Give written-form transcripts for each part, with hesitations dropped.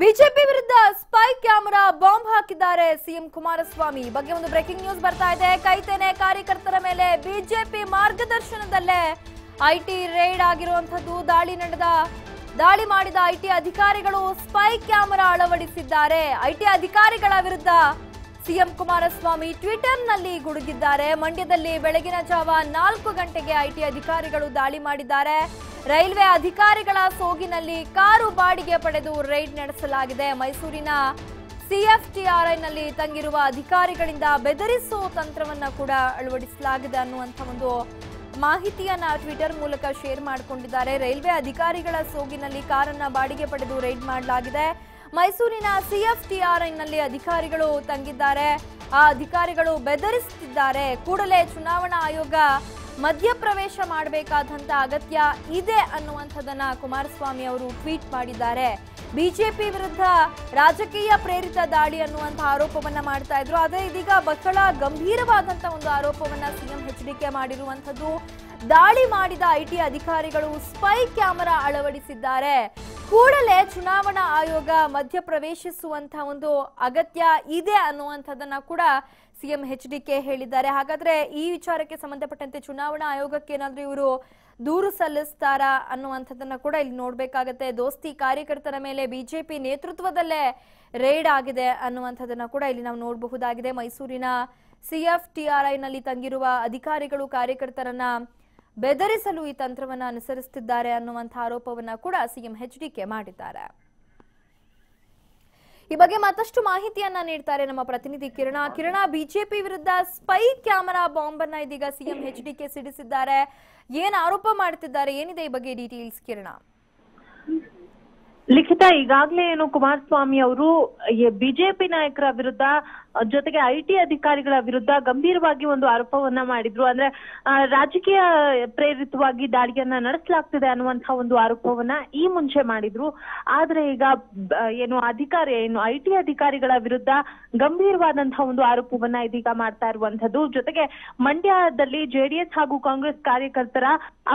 BJP ವಿರುದ್ಧ spy camera bomb ಹಾಕಿದ್ದಾರೆ CM Kumaraswamy. ಈ ಬಗ್ಗೆ ಒಂದು ಬ್ರೇಕಿಂಗ್ ನ್ಯೂಸ್ ಬರ್ತಾ ಇದೆ. ಕೈತೇನೆ ಕಾರ್ಯಕರ್ತರ ಮೇಲೆ ಬಿಜೆಪಿ ಮಾರ್ಗದರ್ಶನದಲ್ಲೇ ಐಟಿ ರೇಡ್ ಆಗಿರುವಂತದ್ದು. ದಾಳಿ ಮಾಡಿದ ಐಟಿ ಅಧಿಕಾರಿಗಳು ಸ್ಪೈ ಕ್ಯಾಮೆರಾ ಅಳವಡಿಸಿದ್ದಾರೆ. ಐಟಿ ಅಧಿಕಾರಿಗಳ ವಿರುದ್ಧ ಸಿಎಂ ಕುಮಾರಸ್ವಾಮಿ ಟ್ವಿಟರ್ನಲ್ಲಿ ಗುಡುಗಿದ್ದಾರೆ. ಮಂಡ್ಯದಲ್ಲಿ ಬೆಳಗಿನ ಜಾವ 4 ಗಂಟೆಗೆ ಐಟಿ ಅಧಿಕಾರಿಗಳು ದಾಳಿ ಮಾಡಿದ್ದಾರೆ. ರೈಲ್ವೆ ಅಧಿಕಾರಿಗಳ ಸೋಗಿನಲ್ಲಿ ಕಾರು ಬಾಡಿಗೆ ಪಡೆದು ರೈಡ್ ನಡೆಸಲಾಗಿದೆ. ಮೈಸೂರಿನ ಸಿಎಫ್ಟಿಆರ್ಐನಲ್ಲಿ ತಂಗಿರುವ ಅಧಿಕಾರಿಗಳಿಂದ ಬೆದರಿಸುವ ತಂತ್ರವನ್ನ ಕೂಡ ಅಳವಡಿಸಲಾಗಿದೆ ಅನ್ನುವಂಥ ಒಂದು ಮಾಹಿತಿಯನ್ನ ಟ್ವಿಟರ್ ಮೂಲಕ ಶೇರ್ ಮಾಡಿಕೊಂಡಿದ್ದಾರೆ. ರೈಲ್ವೆ ಅಧಿಕಾರಿಗಳ ಸೋಗಿನಲ್ಲಿ ಕಾರನ್ನ ಬಾಡಿಗೆ ಪಡೆದು ರೈಡ್ ಮಾಡಲಾಗಿದೆ. ಮೈಸೂರಿನ ಸಿಎಫ್ಟಿಆರ್ಐನಲ್ಲಿ ಅಧಿಕಾರಿಗಳು ತಂಗಿದ್ದಾರೆ. ಆ ಅಧಿಕಾರಿಗಳು ಬೆದರಿಸುತ್ತಿದ್ದಾರೆ. ಕೂಡಲೇ ಚುನಾವಣಾ ಆಯೋಗ ಮಧ್ಯಪ್ರವೇಶ ಮಾಡಬೇಕಾದಂತ ಅಗತ್ಯ ಇದೆ ಅನ್ನುವಂಥದ್ದನ್ನ ಕುಮಾರಸ್ವಾಮಿ ಅವರು ಟ್ವೀಟ್ ಮಾಡಿದ್ದಾರೆ. ಬಿಜೆಪಿ ವಿರುದ್ಧ ರಾಜಕೀಯ ಪ್ರೇರಿತ ದಾಳಿ ಅನ್ನುವಂಥ ಆರೋಪವನ್ನ ಮಾಡ್ತಾ ಇದ್ರು. ಆದರೆ ಇದೀಗ ಬಹಳ ಗಂಭೀರವಾದಂತ ಒಂದು ಆರೋಪವನ್ನ ಸಿಎಂ ಎಚ್ಡಿಕೆ ಮಾಡಿರುವಂಥದ್ದು. ದಾಳಿ ಮಾಡಿದ ಐಟಿ ಅಧಿಕಾರಿಗಳು ಸ್ಪೈ ಕ್ಯಾಮೆರಾ ಅಳವಡಿಸಿದ್ದಾರೆ. ಕೂಡಲೇ ಚುನಾವಣಾ ಆಯೋಗ ಮಧ್ಯಪ್ರವೇಶಿಸುವಂತಹ ಒಂದು ಅಗತ್ಯ ಇದೆ ಅನ್ನುವಂಥದ್ದನ್ನ ಕೂಡ ಸಿಎಂ ಎಚ್ಡಿಕೆ ಹೇಳಿದ್ದಾರೆ. ಹಾಗಾದ್ರೆ ಈ ವಿಚಾರಕ್ಕೆ ಸಂಬಂಧಪಟ್ಟಂತೆ ಚುನಾವಣಾ ಆಯೋಗಕ್ಕೆ ಏನಾದ್ರೂ ಇವರು ದೂರು ಸಲ್ಲಿಸ್ತಾರಾ ಅನ್ನುವಂಥದ್ದನ್ನ ಕೂಡ ಇಲ್ಲಿ ನೋಡ್ಬೇಕಾಗತ್ತೆ. ದೋಸ್ತಿ ಕಾರ್ಯಕರ್ತರ ಮೇಲೆ ಬಿಜೆಪಿ ನೇತೃತ್ವದಲ್ಲೇ ರೇಡ್ ಆಗಿದೆ ಅನ್ನುವಂಥದ್ದನ್ನ ಕೂಡ ಇಲ್ಲಿ ನಾವು ನೋಡಬಹುದಾಗಿದೆ. ಮೈಸೂರಿನ ಸಿಎಫ್ಟಿಆರ್ಐನಲ್ಲಿ ತಂಗಿರುವ ಅಧಿಕಾರಿಗಳು ಕಾರ್ಯಕರ್ತರನ್ನ ಬೆದರಿಸಲು ಈ ತಂತ್ರವನ್ನ ಅನುಸರಿಸುತ್ತಿದ್ದಾರೆ ಅನ್ನುವಂಥ ಆರೋಪವನ್ನ ಕೂಡ ಸಿಎಂ ಎಚ್ಡಿಕೆ ಮಾಡಿದ್ದಾರೆ. ಈ ಬಗ್ಗೆ ಮತ್ತಷ್ಟು ಮಾಹಿತಿಯನ್ನ ನೀಡ್ತಾರೆ ನಮ್ಮ ಪ್ರತಿನಿಧಿ ಕಿರಣ. ಬಿಜೆಪಿ ವಿರುದ್ಧ ಸ್ಪೈ ಕ್ಯಾಮೆರಾ ಬಾಂಬ್ ಅನ್ನ ಇದೀಗ ಸಿಎಂ ಎಚ್ಡಿಕೆ ಸಿಡಿಸಿದ್ದಾರೆ. ಏನ್ ಆರೋಪ ಮಾಡ್ತಿದ್ದಾರೆ, ಏನಿದೆ ಈ ಬಗ್ಗೆ ಡೀಟೇಲ್ಸ್ ಕಿರಣ? ಲಿಖಿತ, ಈಗಾಗಲೇ ಏನು ಕುಮಾರಸ್ವಾಮಿ ಅವರು ಬಿಜೆಪಿ ನಾಯಕರ ವಿರುದ್ಧ ಜೊತೆಗೆ ಐಟಿ ಅಧಿಕಾರಿಗಳ ವಿರುದ್ಧ ಗಂಭೀರವಾಗಿ ಒಂದು ಆರೋಪವನ್ನ ಮಾಡಿದ್ರು. ಅಂದ್ರೆ ರಾಜಕೀಯ ಪ್ರೇರಿತವಾಗಿ ದಾಳಿಯನ್ನ ನಡೆಸಲಾಗ್ತಿದೆ ಅನ್ನುವಂತಹ ಒಂದು ಆರೋಪವನ್ನ ಈ ಮುಂಚೆ ಮಾಡಿದ್ರು. ಆದ್ರೆ ಈಗ ಏನು ಐಟಿ ಅಧಿಕಾರಿಗಳ ವಿರುದ್ಧ ಗಂಭೀರವಾದಂತಹ ಒಂದು ಆರೋಪವನ್ನ ಇದೀಗ ಮಾಡ್ತಾ ಇರುವಂತದ್ದು. ಜೊತೆಗೆ ಮಂಡ್ಯದಲ್ಲಿ ಜೆಡಿಎಸ್ ಹಾಗೂ ಕಾಂಗ್ರೆಸ್ ಕಾರ್ಯಕರ್ತರ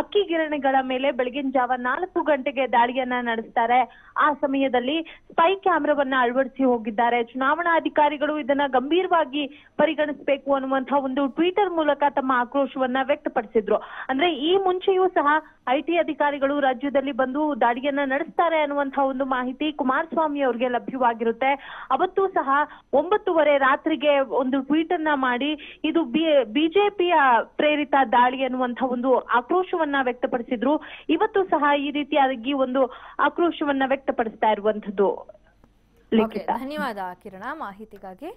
ಅಕ್ಕಿ ಗಿರಣಿಗಳ ಮೇಲೆ ಬೆಳಗಿನ ಜಾವ 4 ಗಂಟೆಗೆ ದಾಳಿಯನ್ನ ನಡೆಸ್ತಾರೆ. ಆ ಸಮಯದಲ್ಲಿ ಸ್ಪೈ ಕ್ಯಾಮೆರಾವನ್ನ ಅಳವಡಿಸಿ ಹೋಗಿದ್ದಾರೆ. ಚುನಾವಣಾ ಅಧಿಕಾರಿಗಳು ಇದನ್ನ ಗಂಭೀರವಾಗಿ ಪರಿಗಣಿಸಬೇಕು ಅನ್ನುವಂತಹ ಒಂದು ಟ್ವಿಟರ್ ಮೂಲಕ ತಮ್ಮ ಆಕ್ರೋಶವನ್ನ ವ್ಯಕ್ತಪಡಿಸಿದ್ರು. ಅಂದ್ರೆ ಈ ಮುಂಚೆಯೂ ಸಹ ಐಟಿ ಅಧಿಕಾರಿಗಳು ರಾಜ್ಯದಲ್ಲಿ ಬಂದು ದಾಳಿಯನ್ನ ನಡೆಸ್ತಾರೆ ಅನ್ನುವಂತಹ ಒಂದು ಮಾಹಿತಿ ಕುಮಾರಸ್ವಾಮಿ ಅವರಿಗೆ ಲಭ್ಯವಾಗಿರುತ್ತೆ. ಅವತ್ತು ಸಹ 9:30 ರಾತ್ರಿಗೆ ಒಂದು ಟ್ವೀಟ್ ಅನ್ನ ಮಾಡಿ ಇದು ಬಿಜೆಪಿಯ ಪ್ರೇರಿತ ದಾಳಿ ಅನ್ನುವಂತಹ ಒಂದು ಆಕ್ರೋಶವನ್ನ ವ್ಯಕ್ತಪಡಿಸಿದ್ರು. ಇವತ್ತು ಸಹ ಈ ರೀತಿಯಾಗಿ ಒಂದು ಆಕ್ರೋಶವನ್ನ ವ್ಯಕ್ತಪಡಿಸ್ತಾ ಇರುವಂತದ್ದು. ಧನ್ಯವಾದ ಕಿರಣ ಮಾಹಿತಿಗಾಗಿ.